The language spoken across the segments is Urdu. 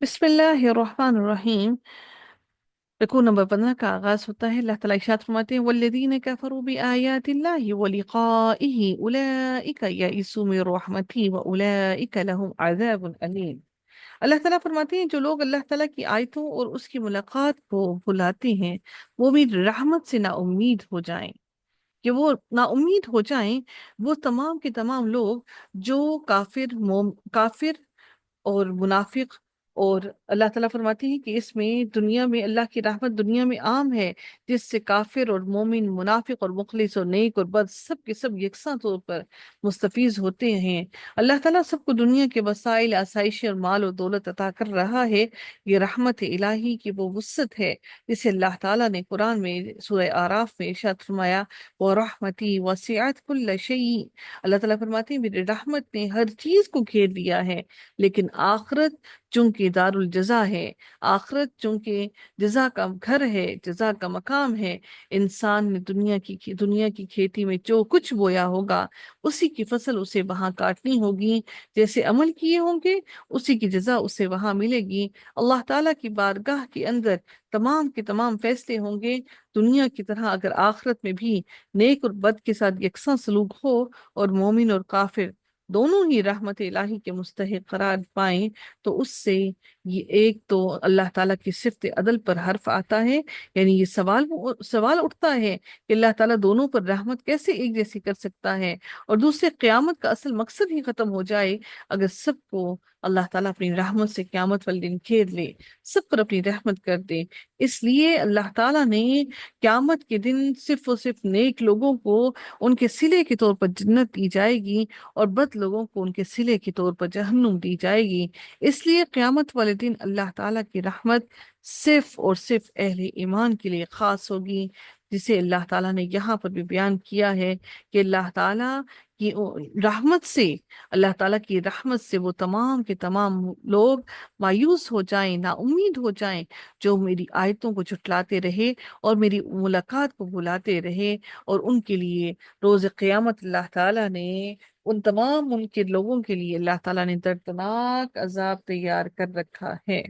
بسم اللہ الرحمن الرحیم۔ رکوع نمبر 15 کا آغاز ہوتا ہے۔ اللہ تعالیٰ ارشاد فرماتے ہیں والذین کفروا بآیات اللہ ولقائہ اولئک یئسوا من رحمتی واولئک لهم عذاب علیم۔ اللہ تعالیٰ فرماتے ہیں جو لوگ اللہ تعالیٰ کی آیتوں اور اس کی ملاقات کو بھلاتے ہیں وہ میری رحمت سے نا امید ہو جائیں، کہ وہ نا امید ہو جائیں۔ وہ تمام کے تمام لوگ جو کافر اور منافق، اور اللہ تعالیٰ فرماتے ہیں کہ اس میں دنیا میں اللہ کی رحمت دنیا میں عام ہے، جس سے کافر اور مومن، منافق اور مخلص اور نیک اور بد سب کے سب یکساں طور پر مستفیض ہوتے ہیں۔ اللہ تعالیٰ سب کو دنیا کے وسائل، آسائش اور مال و دولت عطا کر رہا ہے۔ یہ رحمت الہی کی وہ وسعت ہے جسے اللہ تعالیٰ نے قرآن میں سورہ اعراف میں ارشاد فرمایا وَرَحْمَتِي وَسِعَتْ كُلَّ شَيْءٍ۔ اللہ تعالیٰ فرماتے ہیں میری رحمت نے ہر چیز کو گھیر لیا ہے، لیکن آخرت چونکہ دار الجزا ہے، آخرت چونکہ جزا کا گھر ہے، جزا کا مقام ہے، انسان نے دنیا کی کھیتی میں جو کچھ بویا ہوگا اسی کی فصل اسے وہاں کاٹنی ہوگی، جیسے عمل کیے ہوں گے اسی کی جزا اسے وہاں ملے گی۔ اللہ تعالیٰ کی بارگاہ کے اندر تمام کے تمام فیصلے ہوں گے دنیا کی طرح۔ اگر آخرت میں بھی نیک اور بد کے ساتھ یکساں سلوک ہو اور مومن اور کافر دونوں ہی رحمت الہی کے مستحق قرار پائیں، تو اس سے یہ ایک تو اللہ تعالیٰ کی صفت عدل پر حرف آتا ہے، یعنی یہ سوال اٹھتا ہے کہ اللہ تعالیٰ دونوں پر رحمت کیسے ایک جیسی کر سکتا ہے، اور دوسرے قیامت کا اصل مقصد ہی ختم ہو جائے اگر سب کو اللہ تعالیٰ اپنی رحمت سے قیامت والے دن گھیر لے، سب پر اپنی رحمت کر دے۔ اس لیے اللہ تعالیٰ نے قیامت کے دن صرف اور صرف نیک لوگوں کو ان کے صلے کے طور پر جنت دی جائے گی، اور بد لوگوں کو ان کے صلے کے طور پر جہنم دی جائے گی۔ اس لیے قیامت والے دن اللہ تعالیٰ کی رحمت صرف اور صرف اہل ایمان کے لیے خاص ہوگی، جسے اللہ تعالیٰ نے یہاں پر بھی بیان کیا ہے کہ اللہ تعالیٰ کی رحمت سے، اللہ تعالیٰ کی رحمت سے وہ تمام کے تمام لوگ مایوس ہو جائیں، نا امید ہو جائیں، جو میری آیتوں کو جھٹلاتے رہے اور میری ملاقات کو بھلاتے رہے، اور ان کے لیے روز قیامت اللہ تعالیٰ نے ان تمام ان کے لوگوں کے لیے اللہ تعالیٰ نے دردناک عذاب تیار کر رکھا ہے۔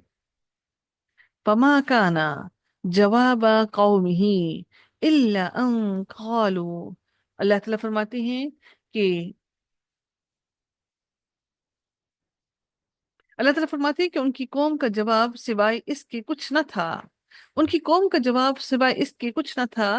فما کانا جواب قومہ الا ان قالوا۔ اللہ تعالیٰ فرماتے ہیں کہ اللہ تعالیٰ فرماتے ہیں کہ ان کی قوم کا جواب سوائے اس کے کچھ نہ تھا، ان کی قوم کا جواب سوائے اس کے کچھ نہ تھا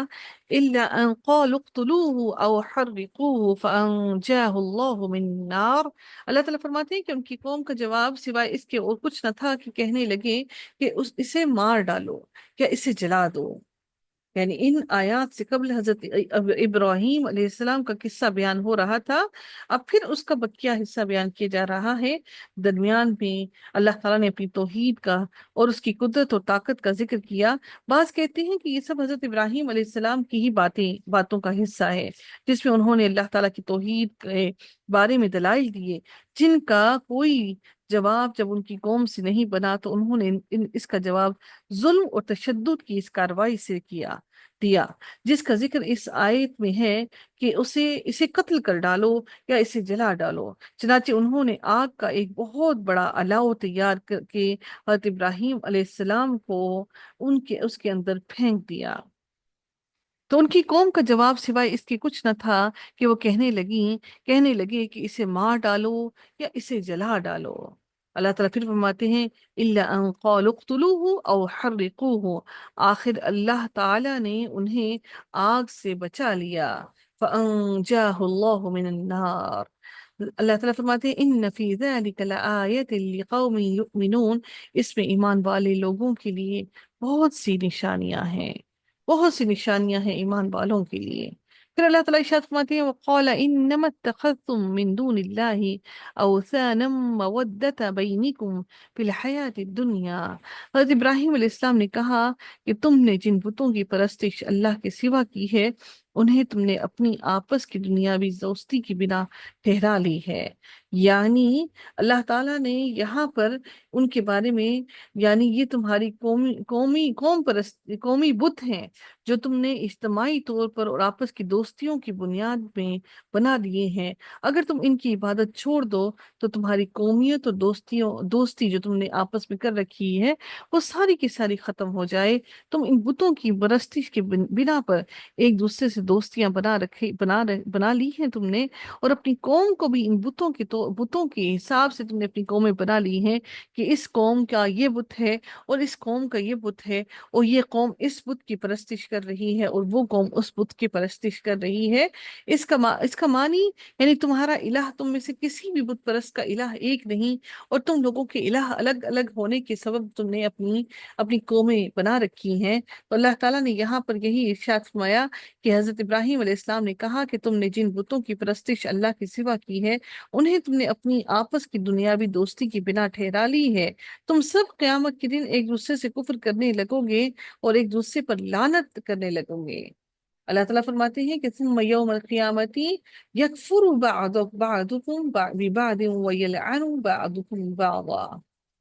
الا ان قالوا اقتلوه او حرقوه فانجاه الله من النار۔ اللہ تعالیٰ فرماتے ہیں کہ ان کی قوم کا جواب سوائے اس کے اور کچھ نہ تھا کہ کہنے لگے کہ اسے مار ڈالو یا اسے جلا دو۔ یعنی ان آیات سے قبل حضرت ابراہیم علیہ السلام کا قصہ بیان ہو رہا تھا، اب پھر اس کا بقیہ حصہ بیان کیا جا رہا ہے۔ درمیان میں اللہ تعالیٰ نے اپنی توحید کا اور اس کی قدرت اور طاقت کا ذکر کیا۔ بعض کہتے ہیں کہ یہ سب حضرت ابراہیم علیہ السلام کی ہی باتوں کا حصہ ہے، جس میں انہوں نے اللہ تعالیٰ کی توحید کے بارے میں دلائل دیے، جن کا کوئی جواب جب ان کی قوم سے نہیں بنا تو انہوں نے اس کا جواب ظلم اور تشدد کی اس کارروائی سے دیا، جس کا ذکر اس آیت میں ہے کہ اسے قتل کر ڈالو یا اسے جلا ڈالو۔ چنانچہ انہوں نے آگ کا ایک بہت بڑا الاؤ تیار کر کے حضرت ابراہیم علیہ السلام کو اس کے اندر پھینک دیا۔ تو ان کی قوم کا جواب سوائے اس کے کچھ نہ تھا کہ وہ کہنے لگے کہ اسے مار ڈالو یا اسے جلا ڈالو۔ اللہ تعالیٰ پھر فرماتے ہیں الا ان قالوا اقتلوه او حرقوه، آخر اللہ تعالیٰ نے انہیں آگ سے بچا لیا۔ فانجاه الله من النار۔ اللہ تعالیٰ فرماتے ہیں ان فی ذلک لآیۃ لقوم یؤمنون، اس میں ایمان والے لوگوں کے لیے بہت سی نشانیاں ہیں، بہت سی نشانیاں ہیں ایمان والوں کے لیے۔ پھر اللہ تعالیٰ ارشاد فرماتے ہیں وقال انما اتخذتم من دون اللہ اوثانا مودۃ بینکم فی الحیاۃ الدنیا۔ حضرت ابراہیم علیہ السلام نے کہا کہ تم نے جن بتوں کی پرستش اللہ کے سوا کی ہے انہیں تم نے اپنی آپس کی دنیاوی دوستی کی بنا ٹھہرا لی ہے، یعنی اللہ تعالیٰ نے یہاں پر ان کے بارے میں، یعنی یہ تمہاری قومی بت ہیں جو تم نے اجتماعی طور پر اور آپس کی دوستیوں کی بنیاد میں بنا دیے ہیں۔ اگر تم ان کی عبادت چھوڑ دو تو تمہاری قومیت اور دوستی جو تم نے آپس میں کر رکھی ہے وہ ساری کی ساری ختم ہو جائے۔ تم ان بتوں کی پرستش کے بنا پر ایک دوسرے سے دوستیاں بنا لی ہیں تم نے، اور اپنی قوم کو بھی ان بتوں کے حساب سے تم نے اپنی قومیں بنا لی ہیں کہ اس قوم کا یہ بت ہے اور اس قوم کا یہ بت ہے، اور یہ قوم اس بت کی پرستش کر رہی ہے اور وہ قوم اس بت کی پرستش کر رہی ہے۔ اس کا معنی یعنی تمہارا الہ تم میں سے کسی بھی بت پرست کا الہ ایک نہیں، اور تم لوگوں کے الہ الگ الگ ہونے کے سبب تم نے اپنی قومیں بنا رکھی ہیں۔ تو اللہ تعالیٰ نے یہاں پر یہی ارشاد فرمایا کہ حضرت ابراہیم علیہ السلام نے کہا کہ تم نے جن بتوں کی پرستش اللہ کے سوا کی ہے انہیں تم نے اپنی آپس کی دنیاوی دوستی کی بنا ٹھہرا لی ہے۔ تم سب قیامت کے دن ایک دوسرے سے کفر کرنے لگو گے اور ایک دوسرے پر لعنت کرنے لگو گے۔ اللہ تعالیٰ فرماتے ہیں کہ ثم یوم القیامت یکفر بعضکم ببعض ویلعن بعضکم بعضا،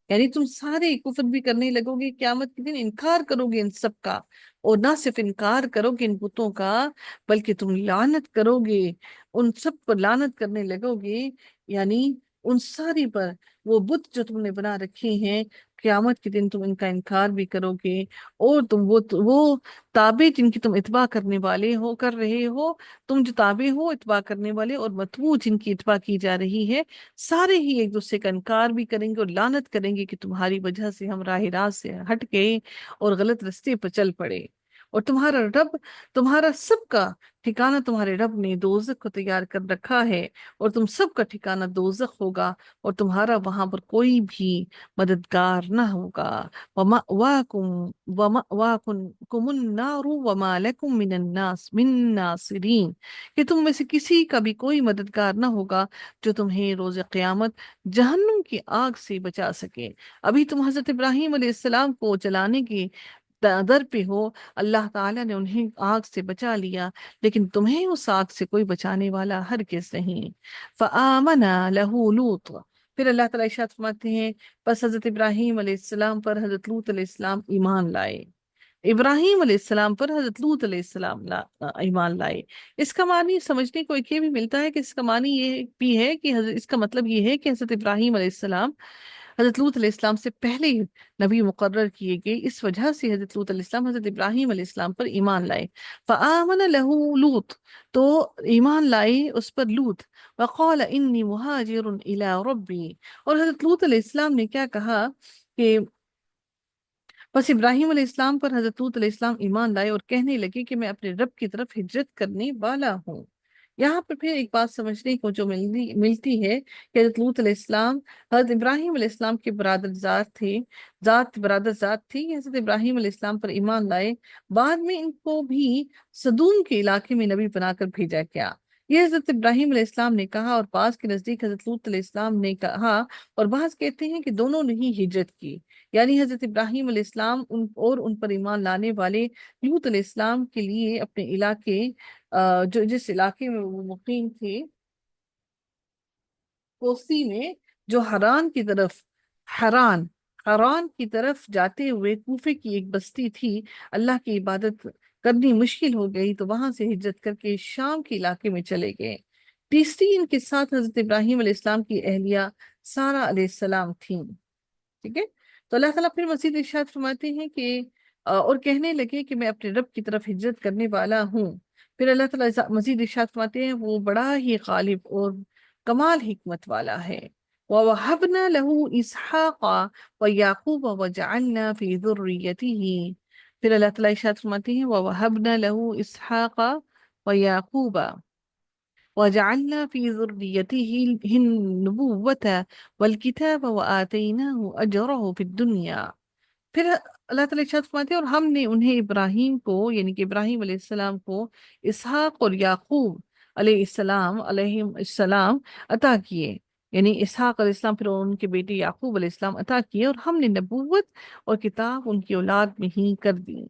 یعنی تم سارے کفر بھی کرنے لگو گے، قیامت کے دن انکار کرو گے ان سب کا، اور نہ صرف انکار کرو گے ان بتوں کا بلکہ تم لعنت کرو گے، ان سب پر لعنت کرنے لگو گے، یعنی ان ساری پر وہ بت جو تم نے بنا رکھے ہیں قیامت کے دن تم ان کا انکار بھی کرو گے، اور تم وہ تابع جن کی تم اتباع کرنے والے ہو کر رہے ہو، تم جو تابع ہو اتباع کرنے والے اور متبوع جن کی اتباع کی جا رہی ہے، سارے ہی ایک دوسرے کا انکار بھی کریں گے اور لعنت کریں گے کہ تمہاری وجہ سے ہم راہ راست سے ہٹ گئے اور غلط رستے پر چل پڑے، اور تمہارا سب کا ٹھکانہ تمہارے رب نے دوزخ کو تیار کر رکھا ہے، اور تم سب کا ٹھکانہ دوزخ ہوگا، اور تمہارا وہاں پر کوئی بھی مددگار نہ ہوگا۔ وَمَأْوَاكُمُ النَّارُ وَمَا لَكُم مِّن نَّاصِرِينَ، کہ تم میں سے کسی کا بھی کوئی مددگار نہ ہوگا جو تمہیں روز قیامت جہنم کی آگ سے بچا سکے۔ ابھی تم حضرت ابراہیم علیہ السلام کو جلانے کے در پہ ہو، اللہ تعالیٰ نے انہیں آگ سے بچا لیا، لیکن تمہیں اس آگ سے کوئی بچانے والا ہرگز نہیں۔ فَآمَنَ لَهُ لُوطٌ، پھر اللہ تعالیٰ ارشاد فرماتے ہیں پس حضرت ابراہیم علیہ السلام پر حضرت لوط علیہ السلام ایمان لائے۔ ابراہیم علیہ السلام پر حضرت لوط علیہ السلام ایمان لائے۔ اس کا معنی سمجھنے کو ایک یہ بھی ملتا ہے کہ اس کا معنی یہ بھی ہے کہ اس کا مطلب یہ ہے کہ حضرت ابراہیم علیہ السلام حضرت لوط علیہ السلام سے پہلے نبی مقرر کیے گئے، اس وجہ سے حضرت لوط علیہ السلام حضرت ابراہیم علیہ السلام پر ایمان لائے۔ فآمن لہ لوط، تو ایمان لائے اس پر لوط۔ وقال انی مہاجر الی ربی، اور حضرت لوط علیہ السلام نے کیا کہا کہ بس ابراہیم علیہ السلام پر حضرت لوط علیہ السلام ایمان لائے اور کہنے لگے کہ میں اپنے رب کی طرف ہجرت کرنے والا ہوں۔ یہاں پر پھر ایک بات سمجھنے کو جو ملتی ہے کہ حضرت لوط علیہ السلام حضرت ابراہیم علیہ السلام کے برادر ذات تھی، حضرت ابراہیم علیہ السلام پر ایمان لائے، بعد میں ان کو بھی صدوم کے علاقے میں نبی بنا کر بھیجا گیا، یہ حضرت ابراہیم علیہ السلام نے کہا، اور بعض کے نزدیک حضرت لوط علیہ السلام نے کہا، اور بعض کہتے ہیں کہ دونوں نے ہی ہجرت کی، یعنی حضرت ابراہیم علیہ السلام ان پر ایمان لانے والے لوط علیہ السلام کے لیے اپنے علاقے جس علاقے میں وہ مقیم تھے کوسی میں، جو حران حران کی طرف جاتے ہوئے کوفے کی ایک بستی تھی، اللہ کی عبادت کرنی مشکل ہو گئی تو وہاں سے ہجرت کر کے شام کے علاقے میں چلے گئے۔ تیسری ان کے ساتھ حضرت ابراہیم علیہ السلام کی اہلیہ سارہ علیہ السلام تھیں۔ ٹھیک ہے، تو اللہ تعالیٰ پھر مزید ارشاد فرماتے ہیں کہ اور کہنے لگے کہ میں اپنے رب کی طرف ہجرت کرنے والا ہوں۔ پھر اللہ تعالیٰ مزید ارشاد فرماتے ہیں وہ بڑا ہی غالب اور کمال حکمت والا ہے۔ وَوَهَبْنَا لَهُ إِسْحَاقَ وَيَعْقُوبَ وَجَعَلْنَا فِي ذُرِّيَّتِهِ، پھر اللہ تعالیٰ ارشاد فرماتے ہیں وَوَهَبْنَا لَهُ إِسْحَاقَ وَيَعْقُوبَ وَجَعَلْنَا فِي ذُرِّيَّتِهِ النُّبُوَّةَ وَالْكِتَابَ وَآتَيْنَاهُ أَجْرَهُ فِي الدُّنْيَا، پھر اللہ تعالیٰ ارشاد فرماتے ہیں اور ہم نے انہیں ابراہیم کو یعنی کہ ابراہیم علیہ السلام کو اسحاق اور یعقوب علیہ السلام عطا کیے، یعنی اسحاق علیہ السلام پھر ان کے بیٹے یعقوب علیہ السلام عطا کیے، اور ہم نے نبوت اور کتاب ان کی اولاد میں ہی کر دی،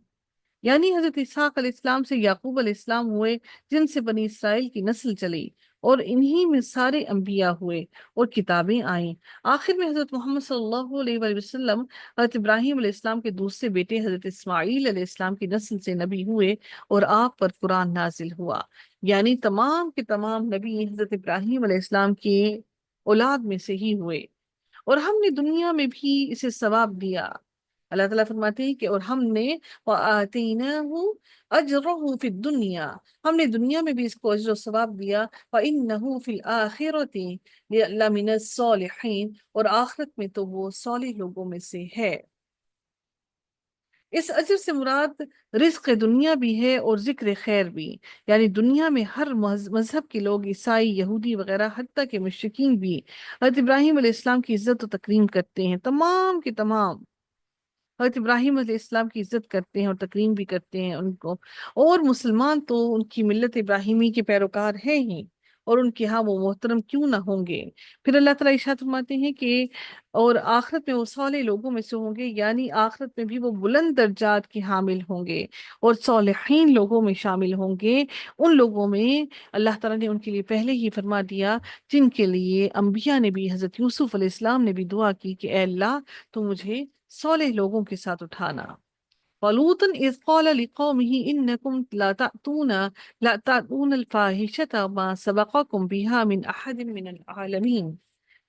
یعنی حضرت اسحاق علیہ السلام سے یعقوب علیہ السلام ہوئے جن سے بنی اسرائیل کی نسل چلی، اور انہی میں سارے انبیاء ہوئے اور کتابیں آئیں۔ آخر میں حضرت محمد صلی اللہ علیہ وآلہ وسلم حضرت ابراہیم علیہ السلام کے دوسرے بیٹے حضرت اسماعیل علیہ السلام کی نسل سے نبی ہوئے اور آپ پر قرآن نازل ہوا۔ یعنی تمام کے تمام نبی حضرت ابراہیم علیہ السلام کی اولاد میں سے ہی ہوئے، اور ہم نے دنیا میں بھی اسے ثواب دیا۔ اللہ تعالیٰ فرماتے ہیں کہ اور ہم نے وَآتَيْنَاهُ أَجْرَهُ فِي الدُّنْيَا، ہم نے دنیا میں بھی اس کو اجر و ثواب دیا۔ وَإِنَّهُ فِي الْآخِرَةِ لَمِنَ الصَّالِحِينَ، اور آخرت میں تو وہ صالح لوگوں میں سے ہے۔ اس اجر سے مراد رزق دنیا بھی ہے اور ذکر خیر بھی، یعنی دنیا میں ہر مذہب کے لوگ، عیسائی، یہودی وغیرہ، حتیٰ کہ مشرکین بھی حضرت ابراہیم علیہ السلام کی عزت و تکریم کرتے ہیں، تمام کے تمام حضرت ابراہیم علیہ السلام کی عزت کرتے ہیں اور تکریم بھی کرتے ہیں ان کو، اور مسلمان تو ان کی ملت ابراہیمی کے پیروکار ہیں ہی، اور ان کے ہاں وہ محترم کیوں نہ ہوں گے۔ پھر اللہ تعالیٰ ارشاد فرماتے ہیں کہ اور آخرت میں وہ صالح لوگوں میں سے ہوں گے، یعنی آخرت میں بھی وہ بلند درجات کے حامل ہوں گے اور صالحین لوگوں میں شامل ہوں گے۔ ان لوگوں میں اللہ تعالیٰ نے ان کے لیے پہلے ہی فرما دیا، جن کے لیے انبیاء نے بھی، حضرت یوسف علیہ السلام نے بھی دعا کی کہ اے اللہ تو مجھے صالح لوگوں کے ساتھ اٹھانا۔ وَلُوطًا إِذْ قَالَ لِقَوْمِهِ إِنَّكُمْ لَتَأْتُونَ الْفَاحِشَةَ مَا سَبَقَكُمْ بِهَا مِنْ أَحَدٍ مِّنَ الْعَالَمِينَ۔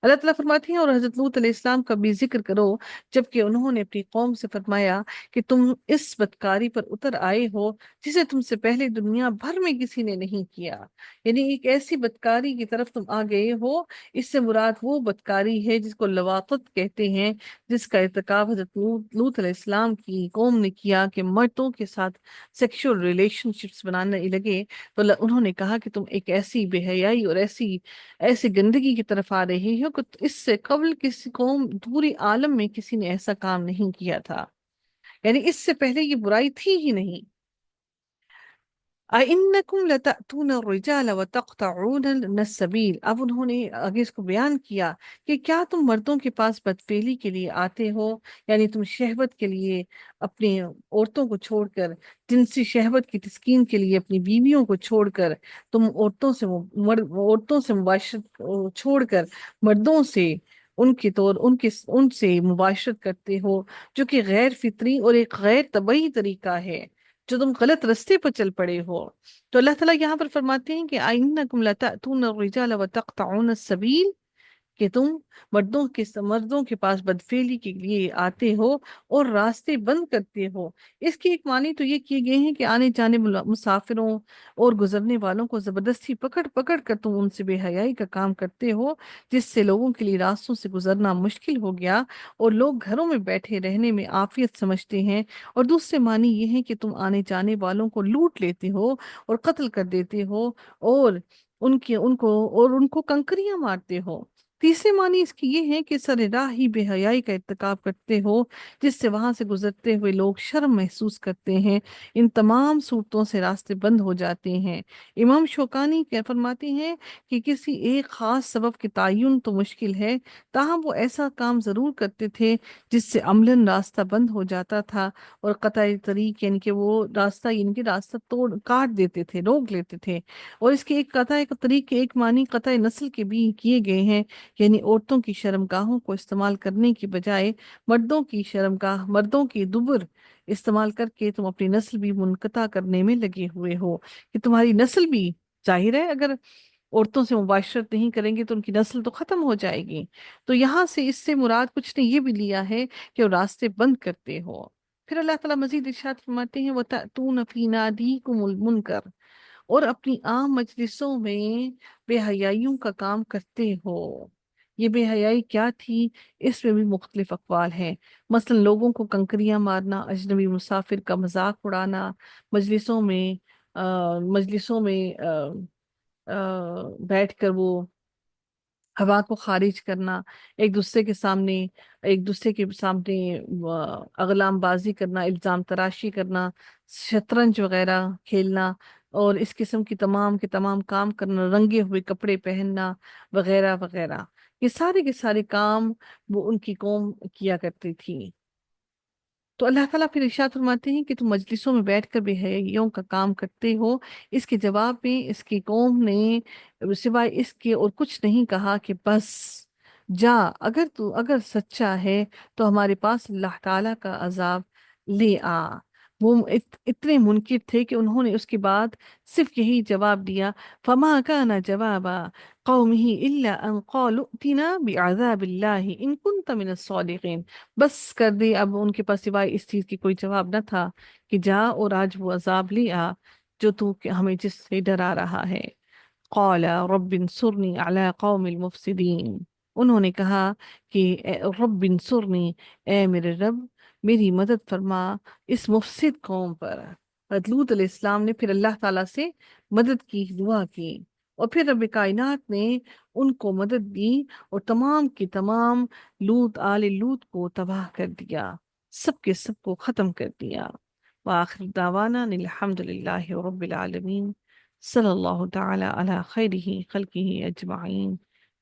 اللہ تعالیٰ فرماتی ہیں اور حضرت لوط علیہ السلام کا بھی ذکر کرو، جبکہ انہوں نے اپنی قوم سے فرمایا کہ تم اس بدکاری پر اتر آئے ہو جسے تم سے پہلے دنیا بھر میں کسی نے نہیں کیا، یعنی ایک ایسی بدکاری کی طرف تم آ گئے ہو۔ اس سے مراد وہ بدکاری ہے جس کو لواطت کہتے ہیں، جس کا ارتکاب حضرت لوط علیہ السلام کی قوم نے کیا کہ مردوں کے ساتھ سیکشول ریلیشن شپس بنانے لگے، تو انہوں نے کہا کہ تم ایک ایسی بے حیائی اور ایسی گندگی کی طرف آ رہی ہو کہ اس سے قبل کسی قوم پوری عالم میں کسی نے ایسا کام نہیں کیا تھا، یعنی اس سے پہلے یہ برائی تھی ہی نہیں۔ أَإِنَّكُمْ لَتَأْتُونَ الرِّجَالَ وَتَقْطَعُونَ السَّبِيلَ، اب انہوں نے آگے اس کو بیان کیا کہ کیا تم مردوں کے پاس بدفعلی کے لیے آتے ہو، یعنی تم شہوت کے لیے اپنی عورتوں کو چھوڑ کر، جنسی شہوت کی تسکین کے لیے اپنی بیویوں کو چھوڑ کر، تم عورتوں سے مباشرت چھوڑ کر مردوں سے ان سے مباشرت کرتے ہو، جو کہ غیر فطری اور ایک غیر طبعی طریقہ ہے، جو تم غلط رستے پر چل پڑے ہو۔ تو اللہ تعالیٰ یہاں پر فرماتے ہیں کہ أَإِنَّكُمْ لَتَأْتُونَ الرِّجَالَ وَتَقْطَعُونَ السَّبِيلَ، کہ تم مردوں کے پاس بدفعلی کے لیے آتے ہو اور راستے بند کرتے ہو۔ اس کے ایک معنی تو یہ کیے گئے ہیں کہ آنے جانے مسافروں اور گزرنے والوں کو زبردستی پکڑ پکڑ کر تم ان سے بے حیائی کا کام کرتے ہو، جس سے لوگوں کے لیے راستوں سے گزرنا مشکل ہو گیا اور لوگ گھروں میں بیٹھے رہنے میں عافیت سمجھتے ہیں۔ اور دوسرے معنی یہ ہے کہ تم آنے جانے والوں کو لوٹ لیتے ہو اور قتل کر دیتے ہو، اور ان کو کنکریاں مارتے ہو۔ تیسرے معنی اس کی یہ ہے کہ سر راہ ہی بے حیائی کا ارتکاب کرتے ہو، جس سے وہاں سے گزرتے ہوئے لوگ شرم محسوس کرتے ہیں۔ ان تمام صورتوں سے راستے بند ہو جاتے ہیں۔ امام شوکانی کیا فرماتے ہیں کہ کسی ایک خاص سبب کے تعین تو مشکل ہے، تاہم وہ ایسا کام ضرور کرتے تھے جس سے عملاً راستہ بند ہو جاتا تھا، اور قطع طریق یعنی کہ وہ راستہ کاٹ دیتے تھے، روک لیتے تھے۔ اور اس کے ایک قطع طریق کے ایک معنی قطع نسل کے بھی کیے گئے ہیں، یعنی عورتوں کی شرمگاہوں کو استعمال کرنے کی بجائے مردوں کی دبر استعمال کر کے تم اپنی نسل بھی منقطع کرنے میں لگے ہوئے ہو، کہ تمہاری نسل بھی، ظاہر ہے اگر عورتوں سے مباشرت نہیں کریں گے تو ان کی نسل تو ختم ہو جائے گی۔ تو یہاں سے اس سے مراد کچھ نے یہ بھی لیا ہے کہ وہ راستے بند کرتے ہو۔ پھر اللہ تعالیٰ مزید ارشاد فرماتے ہیں وَتَأْتُونَ فِي نَادِيكُمُ الْمُنْكَرَ، اور اپنی عام مجلسوں میں بے حیائیوں کا کام کرتے ہو۔ یہ بے حیائی کیا تھی، اس میں بھی مختلف اقوال ہیں۔ مثلا لوگوں کو کنکریاں مارنا، اجنبی مسافر کا مذاق اڑانا، مجلسوں میں مجلسوں میں بیٹھ کر وہ ہوا کو خارج کرنا، ایک دوسرے کے سامنے اغلام بازی کرنا، الزام تراشی کرنا، شطرنج وغیرہ کھیلنا، اور اس قسم کی تمام کے تمام کام کرنا، رنگے ہوئے کپڑے پہننا وغیرہ وغیرہ، یہ سارے کے سارے کام وہ ان کی قوم کیا کرتی تھی۔ تو اللہ تعالیٰ پھر ارشاد فرماتے ہیں کہ تم مجلسوں میں بیٹھ کر بے حیائیوں کا کام کرتے ہو۔ اس کے جواب میں اس کی قوم نے سوائے اس کے اور کچھ نہیں کہا کہ بس جا، اگر سچا ہے تو ہمارے پاس اللہ تعالیٰ کا عذاب لے آ۔ وہ اتنے منکر تھے کہ انہوں نے اس کے بعد صرف یہی جواب دیا، فما كان جواب قومه الا ان قالوا ائتنا بعذاب الله ان كنت من الصادقين۔ بس کر دے، اب ان کے پاس سوائے اس چیز کی کوئی جواب نہ تھا کہ جا اور آج وہ عذاب لے آ جو تو ہمیں جس سے ڈرا رہا ہے۔ قال رب انصرنی علی قوم المفسدین، انہوں نے کہا کہ رب انصرنی، اے میرے رب میری مدد فرما اس مفسد قوم پر۔ حضرت لوط علیہ السلام نے پھر اللہ تعالیٰ سے مدد کی دعا کی، اور پھر رب کائنات نے ان کو مدد دی اور تمام کی تمام آل لوط کو تباہ کر دیا، سب کے سب کو ختم کر دیا۔ وآخر دعوانا ان الحمد للہ رب العالمین، صلی اللہ تعالی علی خیرہ خلقہ اجمعین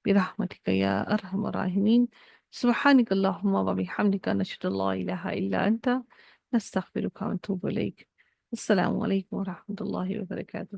برحمتک یا ارحم الراحمین۔ سبحانک اللہم وبحمدک، نشہد ان لا الہ الا انت، نستغفرک ونتوب الیک۔ السلام علیکم ورحمۃ اللہ وبرکاتہ۔